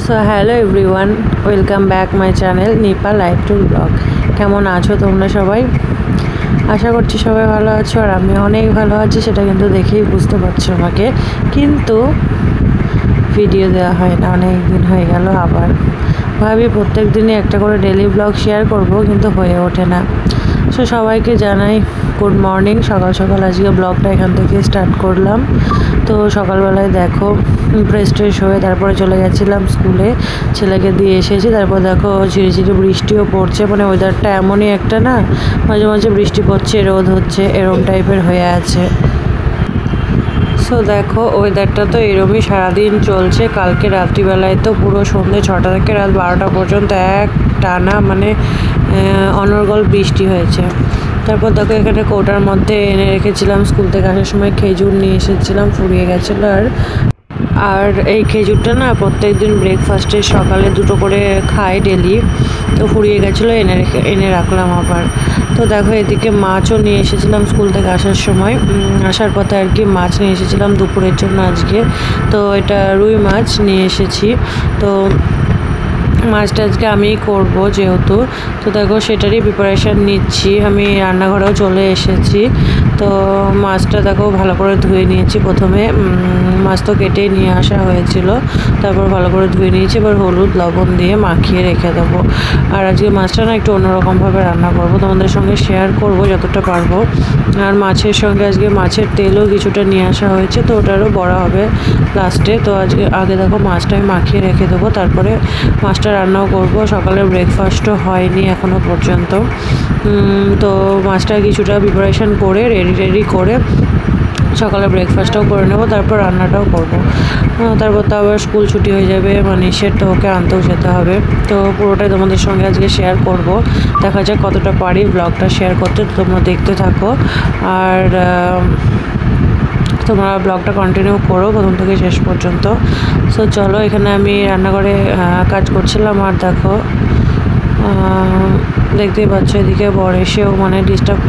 So hello everyone, welcome back my channel Nipa life tour blog. কেমন আছো তোমরা সবাই? আশা করছি সবাই ভালো আছো, আর আমি অনেক ভালো আছি, সেটা কিন্তু দেখেই বুঝতে পারছো আমাকে। কিন্তু ভিডিও দেওয়া হয় না, অনেক দিন হয়ে গেল। আবার ভাবি প্রত্যেক দিনই একটা করে ডেলি ব্লগ শেয়ার করব, কিন্তু হয়ে ওঠে না। সো সবাইকে জানাই গুড মর্নিং। সকাল সকাল আজকে ব্লগটা এখান থেকে স্টার্ট করলাম। তো সকালবেলায় দেখো ফ্রেশ ট্রেশ হয়ে তারপরে চলে গেছিলাম স্কুলে, ছেলেকে দিয়ে এসেছি। তারপর দেখো ঝিরিঝিরি বৃষ্টিও পড়ছে, মানে ওয়েদারটা এমনই একটা না, মাঝে মাঝে বৃষ্টি পড়ছে, রোদ হচ্ছে, এরকম টাইপের হয়ে আছে। সো দেখো ওয়েদারটা তো এরমই সারাদিন চলছে। কালকে রাত্রিবেলায় তো পুরো সন্ধ্যে 6টা থেকে রাত 12টা পর্যন্ত এক টানা মানে অনর্গল বৃষ্টি হয়েছে। তারপর দেখো এখানে কৌটার মধ্যে এনে রেখেছিলাম, স্কুল থেকে আসার সময় খেজুর নিয়ে এসেছিলাম, ফুরিয়ে গেছিলো। আর এই খেজুরটা না প্রত্যেক দিন ব্রেকফাস্টে সকালে 2টো করে খাই ডেলি, তো ফুরিয়ে গেছিলো, এনে রাখলাম আবার। তো দেখো এদিকে মাছও নিয়ে এসেছিলাম স্কুল থেকে আসার সময়, আসার পথে আর কি মাছ নিয়ে এসেছিলাম দুপুরের জন্য আজকে। তো এটা রুই মাছ নিয়ে এসেছি। তো মাছটা আজকে আমিই করবো যেহেতু, তো দেখো সেটারই প্রিপারেশান নিচ্ছি। আমি রান্নাঘরেও চলে এসেছি। তো মাছটা দেখো ভালো করে ধুয়ে নিয়েছি। প্রথমে মাছ তো কেটেই নিয়ে আসা হয়েছিল, তারপর ভালো করে ধুয়ে নিয়েছি। এবার হলুদ লবণ দিয়ে মাখিয়ে রেখে দেবো। আর আজকে মাছটা না একটু অন্যরকমভাবে রান্না করব, তোমাদের সঙ্গে শেয়ার করব যতটা পারবো। আর মাছের সঙ্গে আজকে মাছের তেলও কিছুটা নিয়ে আসা হয়েছে, তো ওটারও বড়া হবে লাস্টে। তো আগে দেখো মাছটা আমি মাখিয়ে রেখে দেবো, তারপরে মাছটা রান্নাও করব। সকালের ব্রেকফাস্টও হয়নি এখনো পর্যন্ত। তো মাছটা কিছুটা প্রিপারেশান করে রেডি করে সকালে ব্রেকফাস্টটাও করে নেবো, তারপর রান্নাটাও করব। তারপর তো আবার স্কুল ছুটি হয়ে যাবে, মানিশের তো ওকে আনতেও যেতে হবে। তো পুরোটাই তোমাদের সঙ্গে আজকে শেয়ার করব, দেখা যাক কতটা পারি ব্লগটা শেয়ার করতে। তোমরা দেখতে থাকো আর তোমরা ব্লগটা কন্টিনিউ করো প্রথম থেকে শেষ পর্যন্ত। সো চলো, এখানে আমি রান্নাঘরে কাজ করছিলাম, আর দেখো দেখতেই পাচ্ছ এদিকে বর এসেও মানে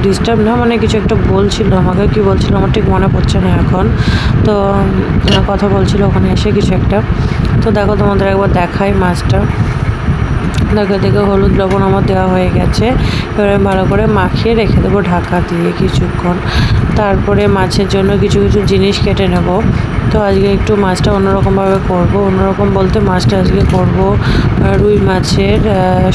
ডিস্টার্ব না, মানে কিছু একটা বলছিল আমাকে, কি বলছিল আমার ঠিক মনে পড়ছে না এখন। তো কথা বলছিল ওখানে এসে কিছু একটা। তো দেখো তোমাদের একবার দেখাই মাছটা। দেখো দেখে হলুদ লবণ আমার দেওয়া হয়ে গেছে। এবার আমি ভালো করে মাখিয়ে রেখে দেবো ঢাকা দিয়ে কিছুক্ষণ। তারপরে মাছের জন্য কিছু কিছু জিনিস কেটে নেব। তো আজকে একটু মাছটা অন্যরকমভাবে করব। অন্যরকম বলতে মাছটা আজকে করব রুই মাছের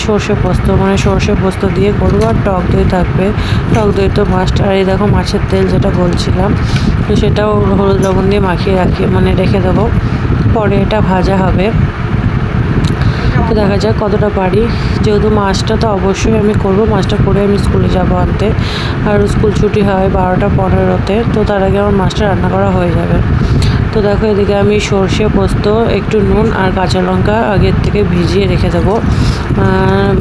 সর্ষে পোস্ত, মানে সর্ষে পোস্ত দিয়ে করবো। আর টক দই থাকবে, টক দই তো মাছটা। আর এই দেখো মাছের তেল যেটা বলছিলাম, তো সেটাও হলুদ লবণ দিয়ে মাখিয়ে রেখে দেবো। পরে এটা ভাজা হবে। তো দেখা যাক কতটা পারি, যেহেতু মাছটা তো অবশ্যই আমি করব। মাছটা করে আমি স্কুলে যাব আনতে, আর স্কুল ছুটি হয় 12টা 15-তে। তো তার আগে আমার মাছটা রান্না করা হয়ে যাবে। তো দেখো এদিকে আমি সর্ষে পোস্ত, একটু নুন আর কাঁচা লঙ্কা আগের থেকে ভিজিয়ে রেখে দেবো।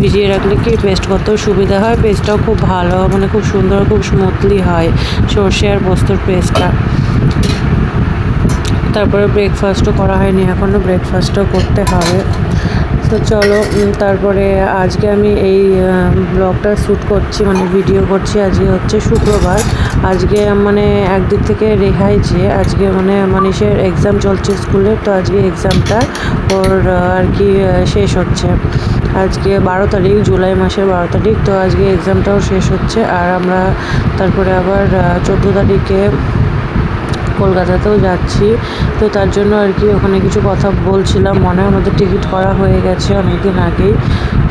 ভিজিয়ে রাখলে কি পেস্ট করতেও সুবিধা হয়, পেস্টটাও খুব ভালো, মানে খুব সুন্দর, খুব স্মুথলি হয় সর্ষে আর পোস্তর পেস্টটা। তারপরে ব্রেকফাস্টও করা হয়নি, এখনও ব্রেকফাস্টও করতে হবে। তো চলো, তারপরে আজকে আমি এই ব্লগটা শ্যুট করছি, মানে ভিডিও করছি। আজকে হচ্ছে শুক্রবার। আজকে মানে একদিক থেকে রেহাই, যে আজকে মানে মানিশের এক্সাম চলছে স্কুলের, তো আজকে এক্সামটা ওর আর কি শেষ হচ্ছে। আজকে 12 তারিখ, জুলাই মাসের 12 তারিখ। তো আজকে এক্সামটাও শেষ হচ্ছে। আর আমরা তারপরে আবার 14 তারিখে কলকাতাতেও যাচ্ছি। তো তার জন্য আর কি ওখানে কিছু কথা বলছিলাম, মনে হয় আমাদের টিকিট করা হয়ে গেছে অনেকদিন আগেই।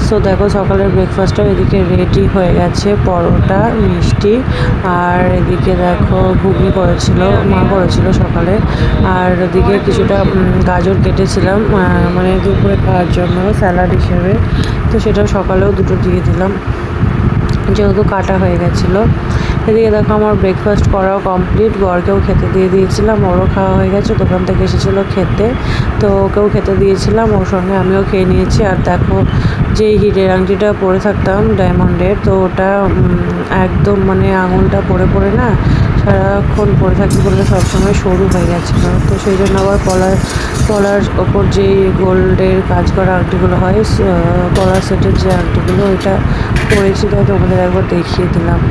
সো দেখো সকালের ব্রেকফাস্টটাও এদিকে রেডি হয়ে গেছে, পরোটা, মিষ্টি, আর এদিকে দেখো ঘুগনি করেছিল, মা করেছিল সকালে। আর এদিকে কিছুটা গাজর কেটেছিলাম মানে দুপুরে খাওয়ার জন্য স্যালাড হিসেবে। তো সেটাও সকালেও 2টো দিয়ে দিলাম, যেহেতু কাটা হয়ে গেছিলো। এদিকে দেখো আমার ব্রেকফাস্ট করাও কমপ্লিট, বরকেও খেতে দিয়ে দিয়েছিলাম, ওরও খাওয়া হয়ে গেছে, দোকান থেকে এসেছিলো খেতে, তো ওকেও খেতে দিয়েছিলাম, ওর সঙ্গে আমিও খেয়ে নিয়েছি। আর দেখো যে হিরের আংটিটা পরে থাকতাম ডায়মন্ডের, তো ওটা একদম মানে আঙুলটা পরে না সারাক্ষণ পরে থাকতে বললে সবসময় সরু হয়ে গেছিলো। তো সেই জন্য আবার কলার ওপর যে গোল্ডের কাজ করা আংটিগুলো হয়, কলার সেটের যে আংটিগুলো, ওইটা পরেছি, তাই তোমাদের একবার দেখিয়ে দিলাম।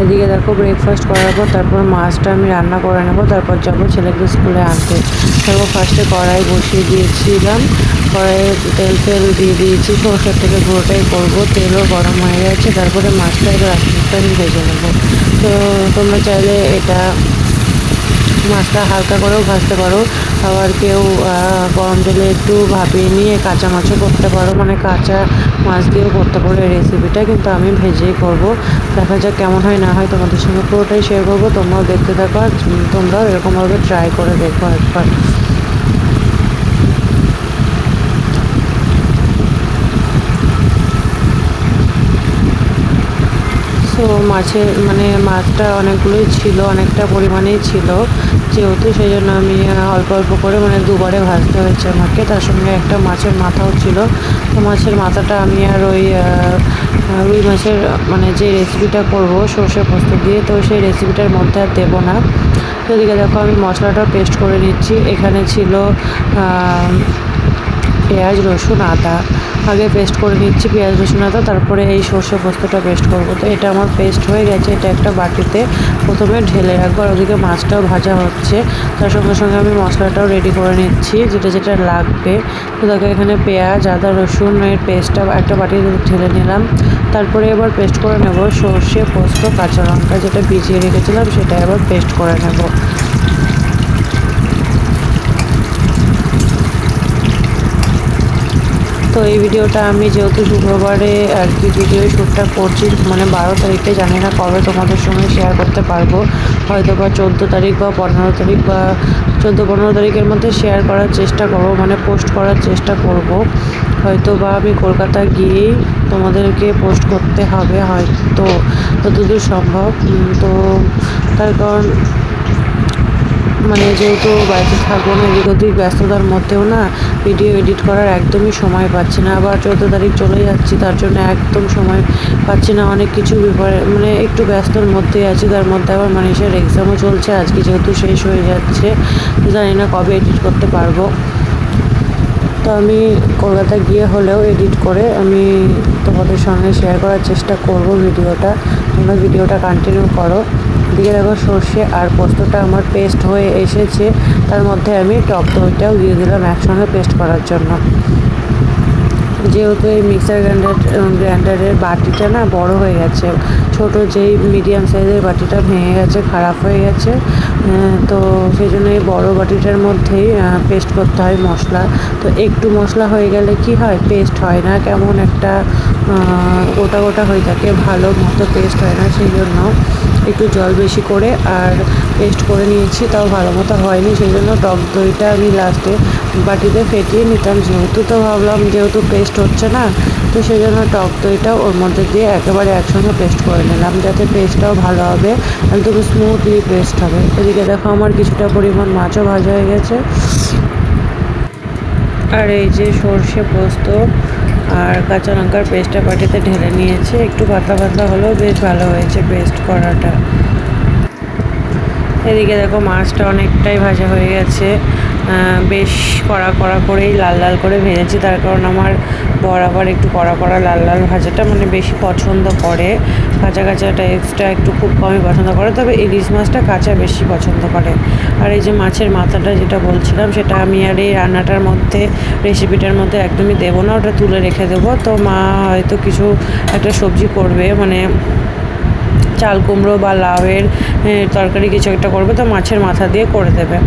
এদিকে দেখো ব্রেকফাস্ট করার পর তারপর মাছটা আমি রান্না করে নেবো, তারপর যাবো ছেলেকে স্কুলে আনতে। তারপর ফার্স্টে কড়াই বসিয়ে দিয়েছিলাম, কড়াইয়ে তেল দিয়ে দিয়েছি, সরষের থেকে পুরোটাই করবো। তেলও গরম হয়ে গেছে, তারপরে মাছটা এবার আস্তে আস্তে আমি ভেজে নেবো। তো তোমরা চাইলে এটা মাছটা হালকা করেও ভাজতে পারো, আবার কেউ গরম জলে একটু ভাপিয়ে নিয়ে কাঁচা মাছও করতে পারো, মানে কাঁচা মাছ দিয়েও করতে পারো এই রেসিপিটা, কিন্তু আমি ভেজেই করব। দেখা যাক কেমন হয় না হয়, তোমাদের সঙ্গে পুরোটাই শেয়ার করবো। তোমরাও দেখতে থাকো আর তোমরাও এরকমভাবে ট্রাই করে দেখো একবার। তো মাছটা অনেকগুলোই ছিল, অনেকটা পরিমাণেই ছিল, যেহেতু সেই জন্য আমি অল্প অল্প করে দুবারে ভাজতে হয়েছে আমাকে। তার সঙ্গে একটা মাছের মাথাও ছিল, তো মাছের মাথাটা আমি আর ওই রুই মাছের যে রেসিপিটা করব সর্ষে পোস্ত দিয়ে, তো সেই রেসিপিটার মধ্যে আর দেবো না। তো এদিকে দেখো আমি মশলাটা পেস্ট করে নিচ্ছি। এখানে ছিল পেঁয়াজ রসুন আদা, আগে পেস্ট করে নিচ্ছি পেঁয়াজ রসুন আদা, তারপরে এই সর্ষে পোস্তটা পেস্ট করবো। তো এটা আমার পেস্ট হয়ে গেছে, এটা একটা বাটিতে প্রথমে ঢেলে রাখবো। আর ওদিকে মাছটাও ভাজা হচ্ছে, তার সঙ্গে সঙ্গে আমি মশলাটাও রেডি করে নিচ্ছি যেটা যেটা লাগবে। তো দেখো এখানে পেঁয়াজ আদা রসুনের পেস্টটা একটা বাটিতে ঢেলে নিলাম। তারপরে এবার পেস্ট করে নেব সর্ষে পোস্ত কাঁচা লঙ্কা, যেটা ভিজিয়ে রেখেছিলাম সেটা এবার পেস্ট করে নেব। তো এই ভিডিওটা আমি যেহেতু শুক্রবারে আর কি ভিডিও শ্যুটটা করছি, 12 তারিখে, জানি না কবে তোমাদের সঙ্গে শেয়ার করতে পারবো, হয়তো বা 14 তারিখ বা 15 তারিখ বা 14-15 তারিখের মধ্যে শেয়ার করার চেষ্টা করবো, পোস্ট করার চেষ্টা করব। হয়তো বা আমি কলকাতা গিয়েই তোমাদেরকে পোস্ট করতে হবে, হয়তো যতদূর সম্ভব। তো তার কারণ যেহেতু বাড়িতে থাকবো না, এদিক ওদিক ব্যস্ততার মধ্যেও না ভিডিও এডিট করার একদমই সময় পাচ্ছি না। আবার 14 তারিখ চলে যাচ্ছি, তার জন্য একদম সময় পাচ্ছি না, অনেক কিছু ব্যাপারে একটু ব্যস্তর মধ্যেই আছি। তার মধ্যে আবার মানুষের এক্সামও চলছে, আজকে যেহেতু শেষ হয়ে যাচ্ছে, জানি না কবে এডিট করতে পারবো। তো আমি কলকাতা গিয়ে হলেও এডিট করে আমি তোমাদের সঙ্গে শেয়ার করার চেষ্টা করব ভিডিওটা। তোমরা ভিডিওটা কন্টিনিউ করো। দিকে দেখো সর্ষে আর পোস্তটা আমার পেস্ট হয়ে এসেছে, তার মধ্যে আমি টক দইটাও দিয়ে দিলাম একসঙ্গে পেস্ট করার জন্য। যেহেতু এই মিক্সার গ্রাইন্ডারের বাটিটা না বড় হয়ে গেছে, ছোট যেই মিডিয়াম সাইজের বাটিটা ভেঙে গেছে, খারাপ হয়ে গেছে, তো সেই জন্য এই বড় বাটিটার মধ্যেই পেস্ট করতে হয় মশলা। তো একটু মশলা হয়ে গেলে কি হয়, পেস্ট হয় না, কেমন একটা গোটা গোটা হয়ে থাকে, ভালো মতো পেস্ট হয় না। সেই জন্য একটু জল বেশি করে আর পেস্ট করে নিয়েছি, তাও ভালো মতো হয়নি। সেই জন্য টক দইটা আমি লাস্টে বাটিতে ফেটিয়ে নিতাম, তো ভাবলাম যেহেতু পেস্ট হচ্ছে না, তো সেই জন্য টক দইটাও ওর মধ্যে দিয়ে একেবারে একসঙ্গে পেস্ট করে নিলাম, যাতে পেস্টটাও ভালো হবে, একদম স্মুথলি পেস্ট হবে। এদিকে দেখো আমার কিছুটা পরিমাণ মাছও ভাজা হয়ে গেছে। আর এই যে সর্ষে পোস্ত আর কাঁচা লঙ্কার পেস্টটা বাটিতে ঢেলে নিয়েছে, একটু পাতলা পাতলা হলেও বেশ ভালো হয়েছে পেস্ট করাটা। এদিকে দেখো মাছটা অনেকটাই ভাজা হয়ে গেছে, বেশ কড়া কড়া করেই লাল লাল করে ভেজেছি, তার কারণ আমার বরাবর একটু কড়া কড়া লাল লাল ভাজাটা বেশি পছন্দ করে, কাঁচা কাঁচাটা এক্সট্রা একটু খুব কমই পছন্দ করে, তবে ইলিশ মাছটা কাঁচা বেশি পছন্দ করে। আর এই যে মাছের মাথাটা যেটা বলছিলাম, সেটা আমি আর এই রান্নাটার মধ্যে রেসিপিটার মধ্যে একদমই দেবো না, ওটা তুলে রেখে দেবো। তো মা হয়তো কিছু একটা সবজি করবে, চাল কুমড়ো বা লাউয়ের তরকারি কিছু একটা করবে, তো মাছের মাথা দিয়ে করে দেবে।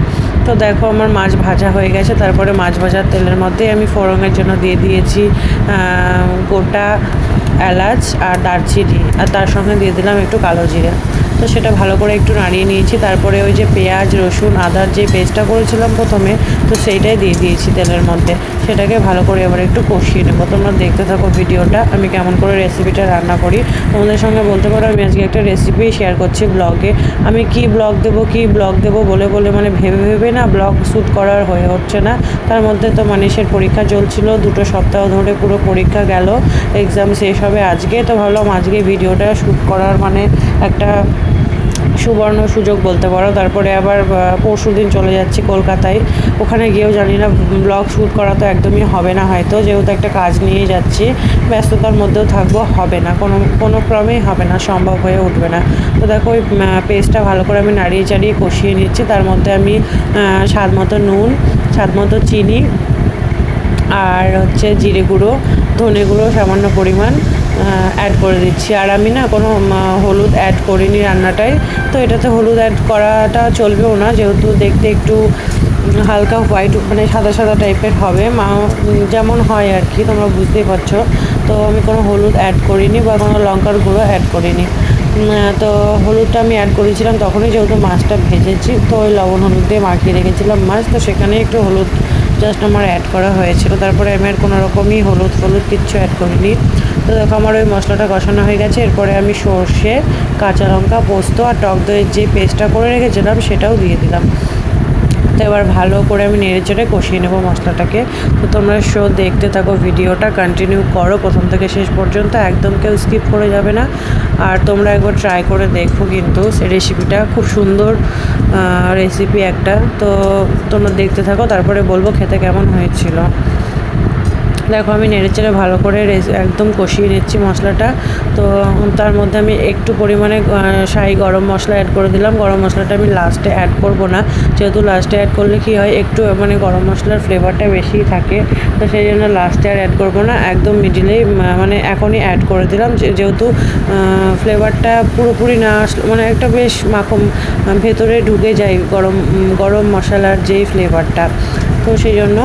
তো দেখো আমার মাছ ভাজা হয়ে গেছে, তারপরে মাছ ভাজার তেলের মধ্যেই আমি ফোড়নের জন্য দিয়ে দিয়েছি গোটা এলাচ আর দারচিনি, আর তার সঙ্গে দিয়ে দিলাম একটু কালো জিরা। তো সেটা ভালো করে একটু নাড়িয়ে নিয়েছি, তারপরে ওই যে পেঁয়াজ রসুন আদার যে পেস্টটা করেছিলাম প্রথমে, তো সেইটাই দিয়ে দিয়েছি তেলের মধ্যে, সেটাকে ভালো করে এবার একটু কষিয়ে নেবো। তোমরা দেখতে থাকো ভিডিওটা, আমি কেমন করে রেসিপিটা রান্না করি। তোমাদের সঙ্গে বলতে পারো আমি আজকে একটা রেসিপি শেয়ার করছি ব্লগে। আমি কি ব্লগ দেবো বলে ভেবে ভেবে না ব্লগ শ্যুট করার হয়ে হচ্ছে না। তার মধ্যে তো মানুষের পরীক্ষা চলছিল, 2 সপ্তাহ ধরে পুরো পরীক্ষা গেল, এক্সাম শেষ হবে আজকে, তো ভাবলাম আজকে ভিডিওটা শ্যুট করার একটা সুবর্ণ সুযোগ বলতে পারো। তারপরে আবার পরশুদিন চলে যাচ্ছি কলকাতায়, ওখানে গিয়েও জানি না ব্লগ শ্যুট করা তো একদমই হবে না হয়তো, যেহেতু একটা কাজ নিয়ে যাচ্ছি, ব্যস্ততার মধ্যেও থাকবো, হবে না, কোনো ক্রমেই হবে না, সম্ভব হয়ে উঠবে না। তো দেখো ওই পেস্টটা ভালো করে আমি নাড়িয়ে চাড়িয়ে কষিয়ে নিচ্ছি। তার মধ্যে আমি স্বাদ মতো নুন, স্বাদ মতো চিনি, আর হচ্ছে জিরে গুঁড়ো, ধনে গুঁড়ো সামান্য পরিমাণ অ্যাড করে দিচ্ছি। আর আমি না কোনো হলুদ অ্যাড করিনি রান্নাটায়, তো এটাতে হলুদ অ্যাড করাটা চলবেও না, যেহেতু দেখতে একটু হালকা হোয়াইট মানে সাদা সাদা টাইপের হবে, যেমন হয় আর কি, তোমরা বুঝতেই পারছো। তো আমি কোনো হলুদ অ্যাড করিনি বা কোনো লঙ্কার গুঁড়ো অ্যাড করিনি। তো হলুদটা আমি অ্যাড করেছিলাম তখনই, যেহেতু মাছটা ভেজেছি, তো ওই লবণ হলুদ দিয়ে মাখিয়ে রেখেছিলাম মাছ, তো সেখানে একটু হলুদ জাস্ট আমার অ্যাড করা হয়েছিল। তারপরে আমি আর কোনো রকমই হলুদ কিচ্ছু অ্যাড করিনি। তো দেখো আমার ওই মশলাটা কষানো হয়ে গেছে। এরপরে আমি সর্ষে, কাঁচা লঙ্কা, পোস্ত আর টক দইয়ের যে পেস্টটা করে রেখেছিলাম সেটাও দিয়ে দিলাম। তো এবার ভালো করে আমি নেড়ে চেড়ে কষিয়ে নেবো মশলাটাকে। তো তোমরা দেখতে থাকো, ভিডিওটা কন্টিনিউ করো প্রথম থেকে শেষ পর্যন্ত, একদম কেউ স্কিপ করে যাবে না। আর তোমরা একবার ট্রাই করে দেখো, কিন্তু সেই রেসিপিটা খুব সুন্দর রেসিপি একটা। তো তোমরা দেখতে থাকো, তারপরে বলবো খেতে কেমন হয়েছিল। দেখো আমি নেড়েচেড়ে ভালো করে একদম কষিয়ে নিচ্ছি মশলাটা। তো তার মধ্যে আমি একটু পরিমাণে শাহি গরম মশলা অ্যাড করে দিলাম। গরম মশলাটা আমি লাস্টে অ্যাড করব না, যেহেতু লাস্টে অ্যাড করলে কি হয়, একটু মানে গরম মশলার ফ্লেভারটা বেশিই থাকে, তো সেই জন্য লাস্টে আর অ্যাড করব না, একদম মিডিলেই মানে এখনই অ্যাড করে দিলাম, যেহেতু ফ্লেভারটা পুরোপুরি না আসলে মানে একটা বেশ ভেতরে ঢুকে যায় গরম মশলার যেই ফ্লেভারটা, তো সেই জন্য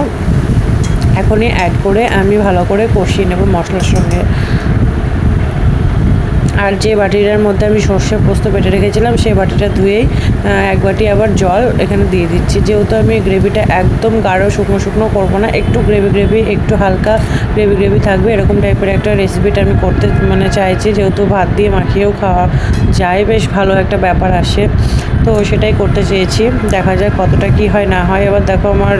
এখনই অ্যাড করে আমি ভালো করে কষিয়ে নেব মশলার সঙ্গে। আর যে বাটিটার মধ্যে আমি সর্ষে পোস্ত বেটে রেখেছিলাম সেই বাটিটা ধুয়েই এক বাটি আবার জল এখানে দিয়ে দিচ্ছি, যেহেতু আমি গ্রেভিটা একদম গাঢ় শুকনো করবো না, একটু গ্রেভি একটু হালকা গ্রেভি থাকবে, এরকম টাইপের একটা রেসিপিটা আমি করতে মানে চাইছি, যেহেতু ভাত দিয়ে মাখিয়েও খাওয়া যায়, বেশ ভালো একটা ব্যাপার আসে, তো সেটাই করতে চেয়েছি। দেখা যাক কতটা কি হয় না হয়। এবার দেখো আমার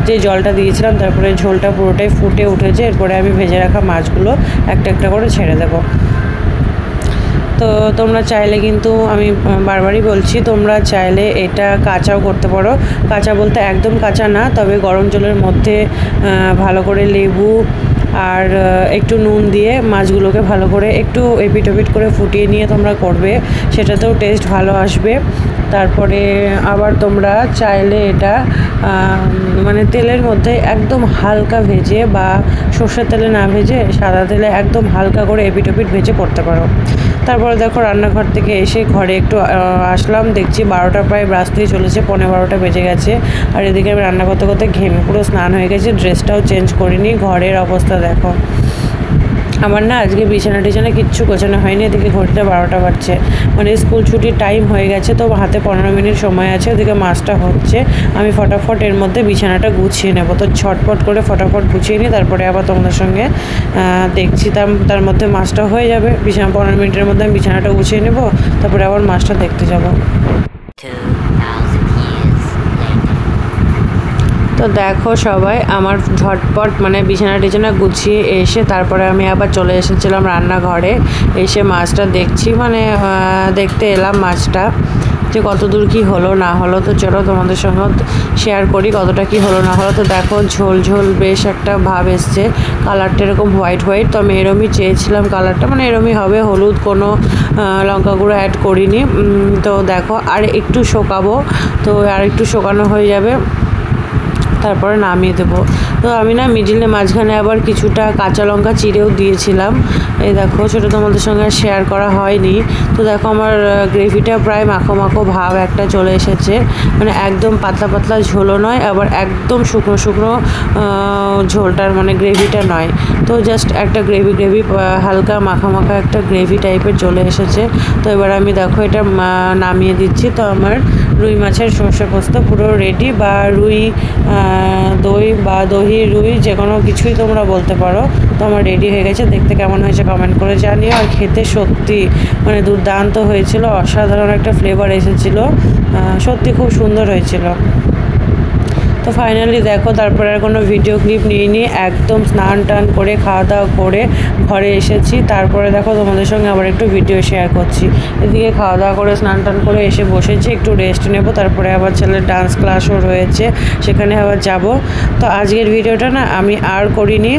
যে জলটা দিয়েছিলাম তারপরে ঝোলটা পুরোটাই ফুটে উঠেছে। এরপরে আমি ভেজে রাখা মাছগুলো একটা করে ছেড়ে দেবো। তো তোমরা চাইলে কিন্তু আমি বারবারই বলছি, তোমরা চাইলে এটা কাঁচাও করতে পারো, কাঁচা বলতে একদম কাঁচা না, তবে গরম জলের মধ্যে ভালো করে লেবু আর একটু নুন দিয়ে মাছগুলোকে ভালো করে একটু এপিট ওপিট করে ফুটিয়ে নিয়ে তোমরা করবে, সেটাতেও টেস্ট ভালো আসবে। তারপরে আবার তোমরা চাইলে এটা মানে তেলের মধ্যে একদম হালকা ভেজে বা সর্ষের তেলে না ভেজে সাদা তেলে একদম হালকা করে এপিট ওপিট ভেজে করতে পারো। তারপরে দেখো রান্নাঘর থেকে এসে ঘরে একটু আসলাম, দেখছি 12টা প্রায় বাজতেই চলেছে, 11:15 বেজে গেছে। আর এদিকে আমি রান্না করতে ঘেমে পুরো স্নান হয়ে গেছে, ড্রেসটাও চেঞ্জ করিনি। ঘরের অবস্থা দেখো, আমার না আজকে বিছানা টিছানা কিচ্ছু গোছানো হয়নি। এদিকে ঘড়িটা 12টা বাজছে, মানে স্কুল ছুটির টাইম হয়ে গেছে, তো হাতে 15 মিনিট সময় আছে। ওদিকে মাছটা হচ্ছে, আমি ফটাফট এর মধ্যে বিছানাটা গুছিয়ে নেব। তো ছটপট করে ফটাফট গুছিয়ে নিই, তারপরে আবার তোমাদের সঙ্গে দেখছি। তার মধ্যে মাছটা হয়ে যাবে, 15 মিনিটের মধ্যে আমি বিছানাটা গুছিয়ে নেব, তারপরে আবার মাছটা দেখতে যাব। তো দেখো সবাই আমার ঝটপট মানে বিছানা টিছানা গুছিয়ে এসে তারপরে আমি আবার চলে এসেছিলাম রান্নাঘরে। এসে মাছটা দেখছি, মানে দেখতে এলাম মাছটা যে কত দূর কী হলো না হলো। তো চলো তোমাদের সঙ্গে শেয়ার করি কতটা কি হলো না হলো। তো দেখো ঝোল বেশ একটা ভাব এসছে, কালারটা এরকম হোয়াইট। তো আমি এরমই চেয়েছিলাম কালারটা, মানে এরমই হবে, হলুদ কোনো লঙ্কা গুঁড়ো অ্যাড করিনি। তো দেখো আর একটু শোকাবো, তো আর একটু শোকানো হয়ে যাবে, তারপরে নামিয়ে দেবো। তো আমি না মিডিলে মাঝখানে আবার কিছুটা কাঁচা লঙ্কা চিড়েও দিয়েছিলাম। এই দেখো সেটা তোমাদের সঙ্গে শেয়ার করা হয়নি। তো দেখো আমার গ্রেভিটা প্রায় মাখো ভাব একটা চলে এসেছে, মানে একদম পাতলা ঝোলও নয়, আবার একদম শুকনো ঝোলটার মানে গ্রেভিটা নয়। তো জাস্ট একটা গ্রেভি হালকা মাখা একটা গ্রেভি টাইপের চলে এসেছে। তো এবার আমি দেখো এটা নামিয়ে দিচ্ছি। তো আমার রুই মাছের সর্ষে পোস্ত পুরো রেডি, বা রুই দই বা দহি রুই যে কোনো কিছুই তোমরা বলতে পারো। তো আমার রেডি হয়ে গেছে, দেখতে কেমন হয়েছে কমেন্ট করে জানিও। আর খেতে সত্যি মানে দুর্দান্ত হয়েছিল, অসাধারণ একটা ফ্লেভার এসেছিলো, সত্যি খুব সুন্দর হয়েছিল। তো ফাইনালি দেখো তারপরে আর কোনো ভিডিও ক্লিপ নিইনি, একদম স্নান টান করে খাওয়া দাওয়া করে ঘরে এসেছি। তারপরে দেখো তোমাদের সঙ্গে আবার একটু ভিডিও শেয়ার করছি। এদিকে খাওয়া দাওয়া করে স্নান টান করে এসে বসেছি, একটু রেস্ট নেব। তারপরে আবার ছেলের ডান্স ক্লাসও রয়েছে, সেখানে আবার যাব। তো আজকের ভিডিওটা না আমি আর করিনি,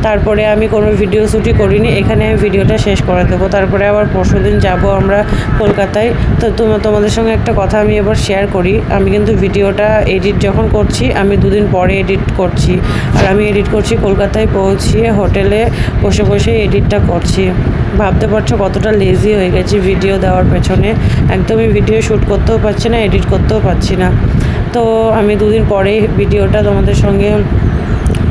তারপরে আমি কোনো ভিডিও শ্যুটই করিনি, এখানে আমি ভিডিওটা শেষ করে দেবো। তারপরে আবার পরশুদিন যাব আমরা কলকাতায়। তো তোমাদের সঙ্গে একটা কথা আমি এবার শেয়ার করি, আমি কিন্তু ভিডিওটা এডিট যখন করছি আমি দুদিন পরে এডিট করছি, আর আমি এডিট করছি কলকাতায় পৌঁছিয়ে হোটেলে বসে বসে এডিটটা করছি। ভাবতে পারছো কতটা লেজি হয়ে গেছি ভিডিও দেওয়ার পেছনে, একদমই ভিডিও শ্যুট করতেও পারছি না, এডিট করতেও পারছি না। তো আমি দুদিন পরে ভিডিওটা তোমাদের সঙ্গে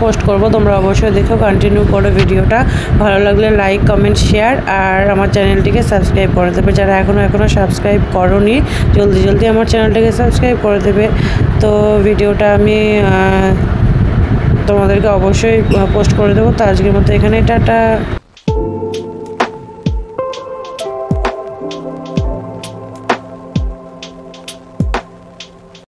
পোস্ট করব, তোমরা অবশ্যই দেখো, কন্টিনিউ করো ভিডিওটা। ভালো লাগলে লাইক কমেন্ট শেয়ার, আর আমার চ্যানেলটিকে সাবস্ক্রাইব করে দেবে। যারা এখনও সাবস্ক্রাইব করোনি জলদি আমার চ্যানেলটিকে সাবস্ক্রাইব করে দেবে। তো ভিডিওটা আমি তোমাদেরকে অবশ্যই পোস্ট করে দেবো। তো আজকের মতো এখানে টাটা।